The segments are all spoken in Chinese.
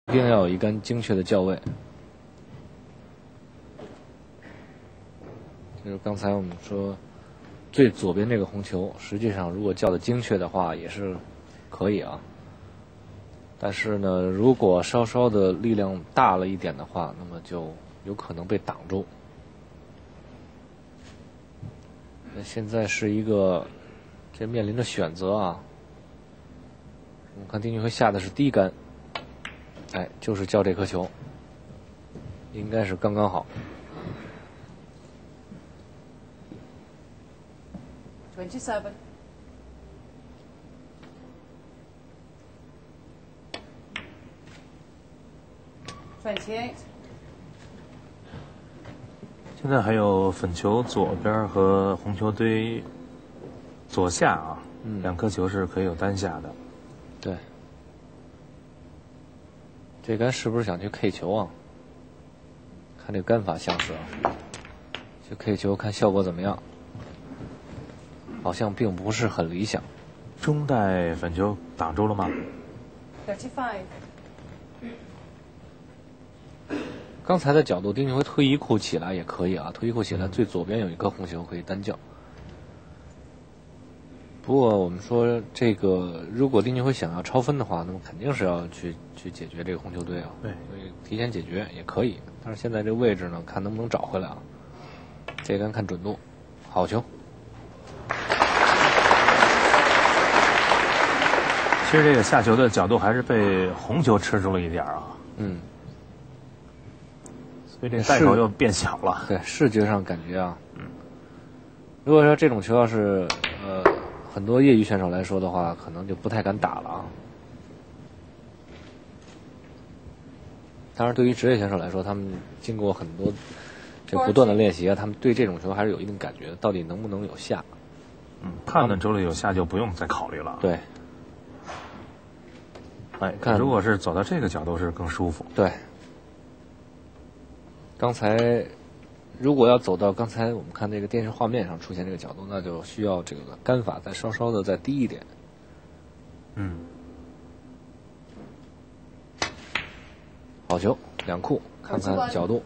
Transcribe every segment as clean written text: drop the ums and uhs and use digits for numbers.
一定要有一杆精确的校位。就是刚才我们说，最左边这个红球，实际上如果校的精确的话，也是可以啊。但是呢，如果稍稍的力量大了一点的话，那么就有可能被挡住。那现在是一个这面临着选择啊。我们看丁俊晖下的是低杆，哎，就是校这颗球，应该是刚刚好。27. 28. 现在还有粉球左边和红球堆左下啊，两颗球是可以有单下的。对，这杆是不是想去 K 球啊？看这个杆法像是啊，去 K 球看效果怎么样？好像并不是很理想。中带粉球挡住了吗？ 35. 刚才的角度，丁俊晖推一库起来也可以啊，推一库起来最左边有一颗红球可以单校。不过我们说这个，如果丁俊晖想要超分的话，那么肯定是要去解决这个红球堆啊。对，所以提前解决也可以。但是现在这个位置呢，看能不能找回来啊。这杆看准度，好球。其实这个下球的角度还是被红球吃住了一点啊。嗯。所以这个带口又变小了。对，视觉上感觉啊。如果说这种球要是很多业余选手来说的话，可能就不太敢打了啊。当然，对于职业选手来说，他们经过很多这不断的练习啊，他们对这种球还是有一定感觉的，到底能不能有下？判断手里有下就不用再考虑了。对。哎，看如果是走到这个角度是更舒服。对。刚才如果要走到刚才我们看这个电视画面上出现这个角度，那就需要这个杆法再稍稍的再低一点。好球，两库，看看角度。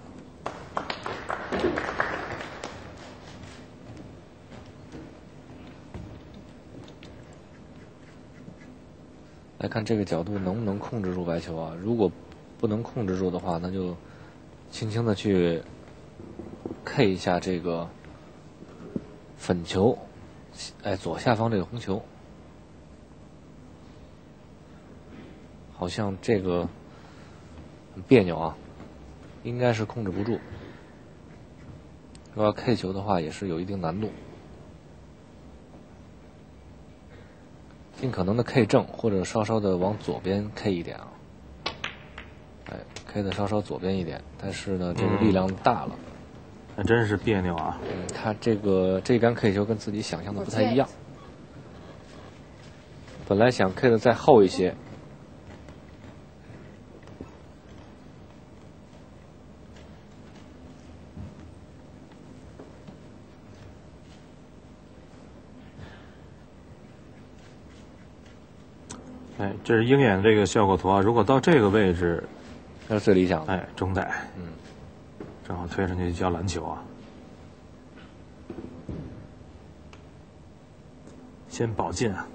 来看这个角度能不能控制住白球啊？如果不能控制住的话，那就轻轻的去 K 一下这个粉球，哎，左下方这个红球，好像这个很别扭啊，应该是控制不住。如果要 K 球的话，也是有一定难度。尽可能的 K 正，或者稍稍的往左边 K 一点啊。哎 ，K 的稍稍左边一点，但是呢，这个力量大了。还真是别扭啊！他这杆 K 球跟自己想象的不太一样。本来想 K 的再厚一些。哎，这是鹰眼这个效果图啊！如果到这个位置，那是最理想的。哎，中带，正好推上去教篮球啊！先保进啊！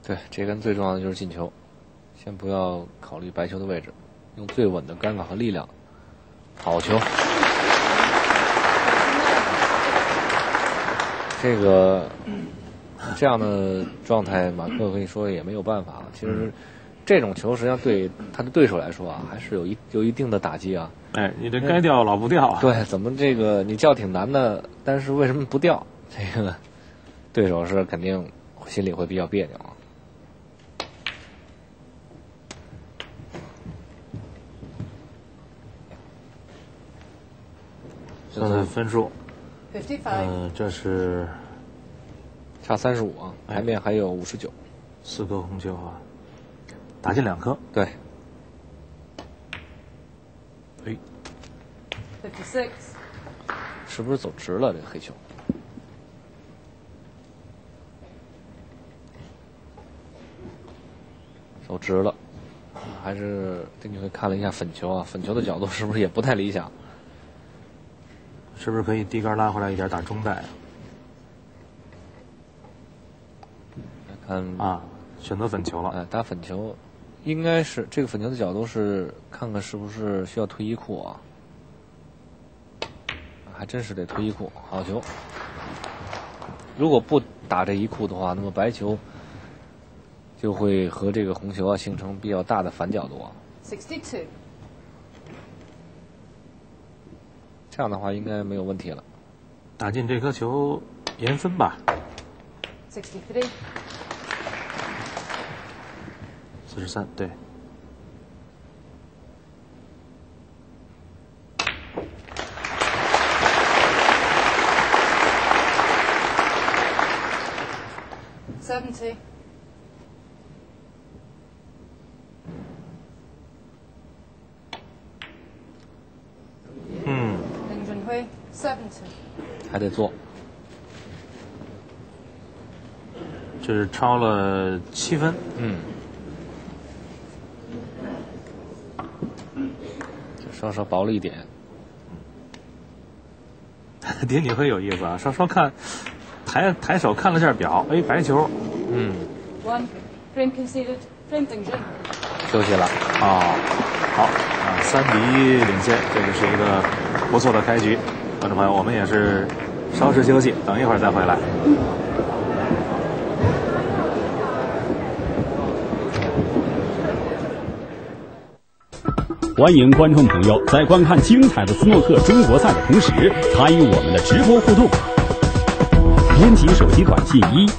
对，这杆最重要的就是进球，先不要考虑白球的位置，用最稳的杆法和力量。好球！这样的状态，马克可以说也没有办法。其实，这种球实际上对他的对手来说啊，还是有一定的打击啊。哎，你这该掉老不掉。对，怎么这个你叫挺难的，但是为什么不掉？这个对手是肯定心里会比较别扭啊。现在分数55. 这是差35啊，台面还有59。4颗红球啊，打进2颗。对。哎。56. 是不是走直了这个黑球？走直了。还是丁俊晖看了一下粉球啊，粉球的角度是不是也不太理想？是不是可以低杆拉回来一点打中带？来看啊，选择粉球了。哎，打粉球，应该是这个粉球的角度是看看是不是需要退一库啊？还真是得退一库，好球。如果不打这一库的话，那么白球就会和这个红球啊形成比较大的反角度啊。62。这样的话应该没有问题了。打进这颗球，延分吧。63。43，对。70。林俊晖70。还得做。这是超了7分。稍稍薄了一点。丁俊晖有意思啊，稍稍看，抬手看了下表，哎，白球。1 frame conceded. Frame 定准。休息了。好啊，3比1领先，这个是一个不错的开局。观众朋友，我们也是稍事休息，等一会儿再回来。欢迎观众朋友在观看精彩的斯诺克中国赛的同时，参与我们的直播互动。编辑手机短信1